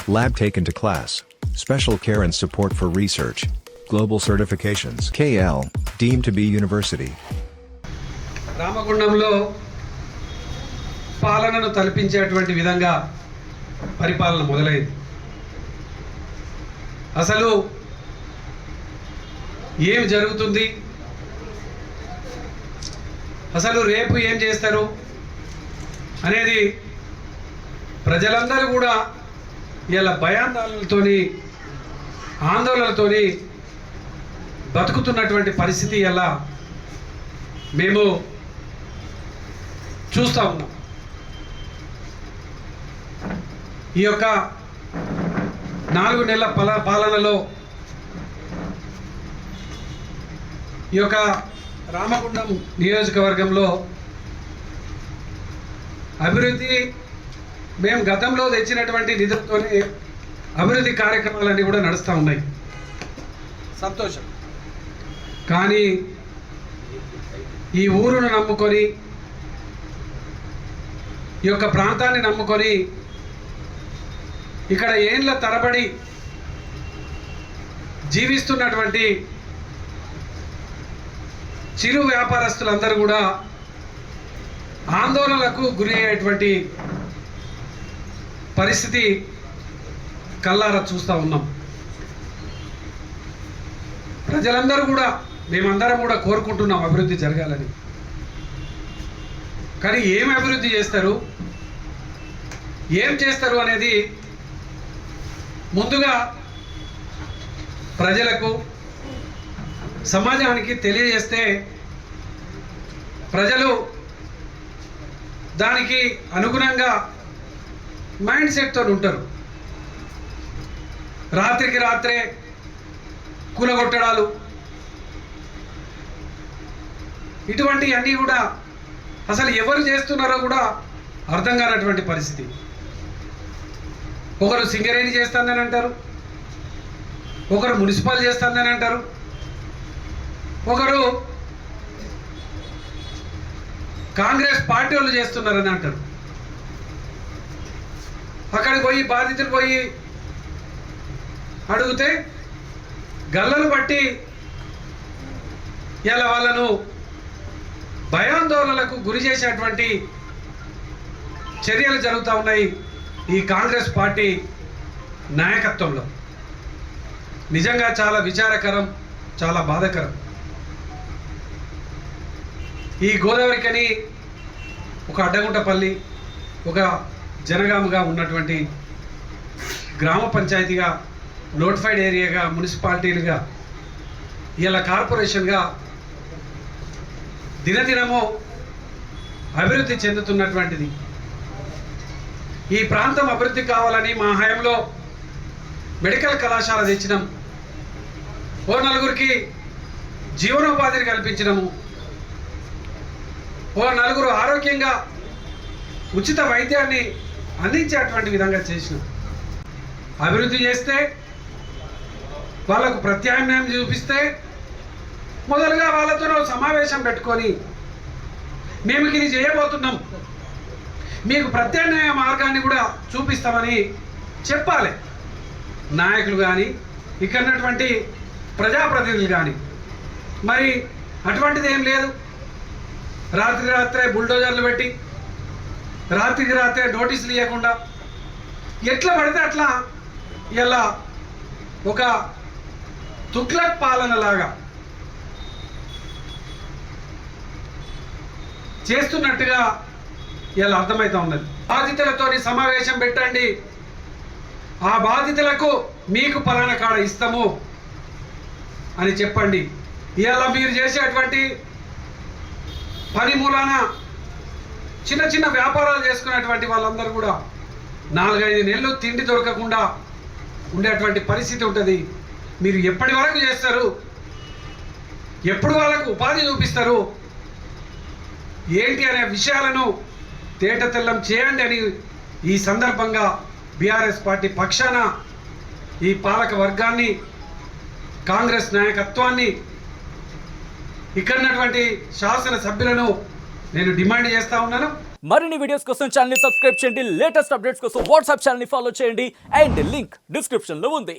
Lab taken to class. Special care and support for research. Global certifications. KL, deemed to be university. రామగుండంలో పాలనను తలపించేటువంటి విధంగా పరిపాలన మొదలైంది. అసలు ఏం జరుగుతుంది, అసలు రేపు ఏం చేస్తారు అనేది ప్రజలందరూ కూడా ఇలా భయాందోళనలతోని ఆందోళనలతోని బతుకుతున్నటువంటి పరిస్థితి ఇలా మేము చూస్తూ ఉన్నాం. ఈ యొక్క 4 నెలల పాలనలో ఈ యొక్క రామగుండం నియోజకవర్గంలో అభివృద్ధి మేము గతంలో తెచ్చినటువంటి నిధులతోనే అభివృద్ధి కార్యక్రమాలన్నీ కూడా నడుస్తూ ఉన్నాయి, సంతోషం. కానీ ఈ ఊరును నమ్ముకొని, ఈ యొక్క ప్రాంతాన్ని నమ్ముకొని ఇక్కడ ఏండ్ల తరబడి జీవిస్తున్నటువంటి చిరు వ్యాపారస్తులందరూ కూడా ఆందోళనలకు గురి అయ్యేటువంటి పరిస్థితి కళ్ళారా చూస్తూ ఉన్నాం. ప్రజలందరూ కూడా, మేమందరం కూడా కోరుకుంటున్నాం అభివృద్ధి జరగాలని. కానీ ఏం అభివృద్ధి చేస్తారు, ఏం చేస్తారు అనేది ముందుగా ప్రజలకు, సమాజానికి తెలియజేస్తే ప్రజలు దానికి అనుగుణంగా మైండ్ సెట్తో ఉంటారు. రాత్రికి రాత్రే కూలగొట్టడాలు, ఇటువంటివన్నీ కూడా అసలు ఎవరు చేస్తున్నారో కూడా అర్థం కానటువంటి పరిస్థితి. ఒకరు సింగరేణి చేస్తుందని అంటారు, ఒకరు మున్సిపల్ చేస్తుందని అంటారు, ఒకరు కాంగ్రెస్ పార్టీ వాళ్ళు చేస్తున్నారని అంటారు. అక్కడికి పోయి బాధితులు పోయి అడిగితే గల్లలు బట్టి ఇలా వాళ్ళను భయాందోళనలకు గురి చేసేటువంటి చర్యలు జరుగుతూ ఉన్నాయి ఈ కాంగ్రెస్ పార్టీ నాయకత్వంలో. నిజంగా చాలా విచారకరం, చాలా బాధాకరం. ఈ గోదావరికని ఒక అడ్డగుంటపల్లి, ఒక జనగాముగా ఉన్నటువంటి గ్రామ పంచాయతీగా, నోటిఫైడ్ ఏరియాగా, మున్సిపాలిటీలుగా, ఇలా కార్పొరేషన్గా దినదినము అభివృద్ధి చెందుతున్నటువంటిది. ఈ ప్రాంతం అభివృద్ధి కావాలని మా హయాంలో మెడికల్ కళాశాల తెచ్చినాం, ఓ 4గురికి జీవనోపాధిని కల్పించినాము, ఓ 4గురు ఆరోగ్యంగా ఉచిత వైద్యాన్ని అందించేటువంటి విధంగా చేసినాం. అభివృద్ధి చేస్తే, వాళ్ళకు ప్రత్యామ్నాయం చూపిస్తే, మొదలుగా వాళ్ళతో సమావేశం పెట్టుకొని మేము ఇది చేయబోతున్నాం, మీకు ప్రత్యామ్నాయ మార్గాన్ని కూడా చూపిస్తామని చెప్పాలి నాయకులు కానీ, ఇక్కడ ఉన్నటువంటి ప్రజాప్రతినిధులు కానీ. మరి అటువంటిది ఏం లేదు. రాత్రి రాత్రే బుల్డోజర్లు పెట్టి, రాత్రికి రాత్రే నోటీసులు ఇవ్వకుండా ఎట్లా పడితే అట్లా ఇలా ఒక తుగ్లక్ పాలనలాగా చేస్తున్నట్టుగా ఇలా అర్థమవుతా ఉన్నది. బాధితులతోని సమావేశం పెట్టండి, ఆ బాధితులకు మీకు పలానా కాడ ఇస్తాము అని చెప్పండి. ఇలా మీరు చేసేటువంటి పని మూలాన చిన్న చిన్న వ్యాపారాలు చేసుకునేటువంటి వాళ్ళందరూ కూడా 4-5 నెలలు తిండి దొరకకుండా ఉండేటువంటి పరిస్థితి ఉంటుంది. మీరు ఎప్పటి వరకు చేస్తారు, ఎప్పుడు వాళ్ళకు ఉపాధి చూపిస్తారు, ఏంటి అనే విషయాలను తేట తెల్లం చేయండి అని ఈ సందర్భంగా బీఆర్ఎస్ పార్టీ పక్షాన ఈ పాలక వర్గాన్ని, కాంగ్రెస్ నాయకత్వాన్ని, ఇక్కడ ఉన్నటువంటి శాసన సభ్యులను నేను డిమాండ్ చేస్తా ఉన్నాను. మరిన్ని వీడియోస్ కోసం ఛానల్ ని సబ్స్క్రైబ్ చేయండి, లేటెస్ట్ అప్డేట్స్ కోసం వాట్సాప్ ఛానల్ ని ఫాలో చేయండి అండ్ లింక్ డిస్క్రిప్షన్ లో ఉంది.